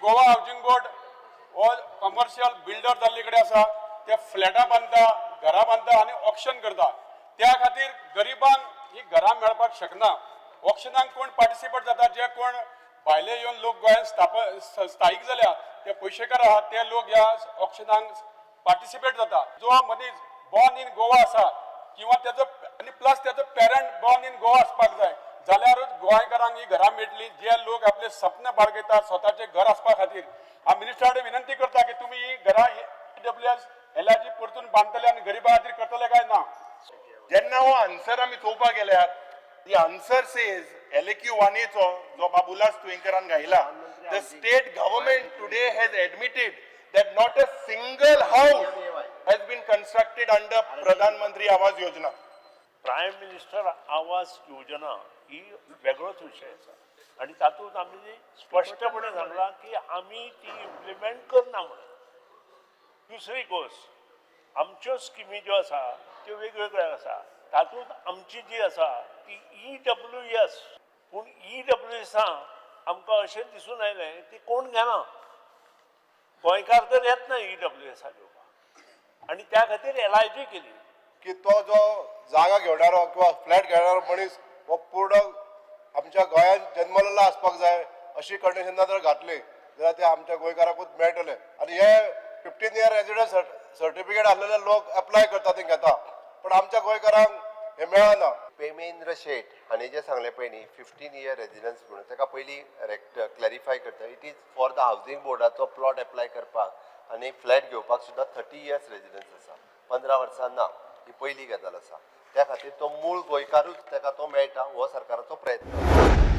Goa housing board हो commercial builder जाल्ले कडेन आसा ते फ्लॅटां बांदता घरां बांदता आनी ऑक्शन करता त्या खातीर गरिबांक ही घरां मेळपाक शकना ऑक्शनाक कोण पार्टिसिपेट जाता जे कोण भायले येवन लोक गोंयांत स्थायीक जाल्या ते पयशेकार आहात ते लोक ह्या ऑक्शनाक पार्टिसिपेट जाता जो मनीस बॉर्न इन गोवा आसा किंवा त्याचो आनी प्लस त्याचो पेरंट बॉर्न इन गोवा आसपाक जाय जाल्यारूच गोंयकारांक ही घरां मेळटली जे लोक आपले सपन बाळगयतात स्वताचे घर आसपा खातीर हांव मिनिस्टरा कडेन विनंती करता की तुमी ही घरां EWS LIG परतून बांदतले आनी गरिबां खातीर करतले काय ना जेन्ना हो आन्सर आमी चोवपाक गेल्यार दी आन्सर सेज LAQ1A जो बाबुलास तुयेंकरान घायला the state government today has admitted that not a single house has been constructed under Pradhan Mantri Awas Yojana. Prime minister Awas Yojana ही वेगळोच विषय आसा आनी तातूंत आमी स्पश्टपणे सांगला की आमी ती इम्प्लिमेंट करना म्हणून दुसरी गोष्ट आमच्यो स्किमी ज्यो आसा त्यो वेगवेगळ्यो आसा तातूंत आमची जी आसा ती EWS पूण EWS आमकां अशें दिसून आयलें ती कोण घेना गोंयकार तर येत ना EWS घेवपाक आनी त्या खातीर LIG केली की तो जो जागा घेवणारो किंवा फ्लॅट घेवणारो मनीस हो पूर्ण आमच्या गोंयांत जन्मलेलो आसपाक जाय अशी कंडिशनां जर घातली जाल्यार ते आमच्या गोंयकाराकूच मेळटले आनी हे 15 इयर रेजिडन्स सर्टिफिकेट आसलेले लोक एप्लाय करता ते घेता पण आमच्या गोंयकारांक हे मेळना. पेमेंद्र शेठ हांणी जे सांगले पळय 15 इयर रेजिडन्स म्हणून ताका पयली क्लॅरिफाय करता it is for the housing बोर्डाचो प्लॉट एप्लाय करपाक आनी फ्लॅट घेवपाक सुद्दां 30 इयर्स रेजिडन्स आसा 15 वर्सां ना ही पयली गजाल आसा त्या खातीर तो मूळ गोंयकारूच ताका तो मेळटा हो सरकाराचो प्रयत्न.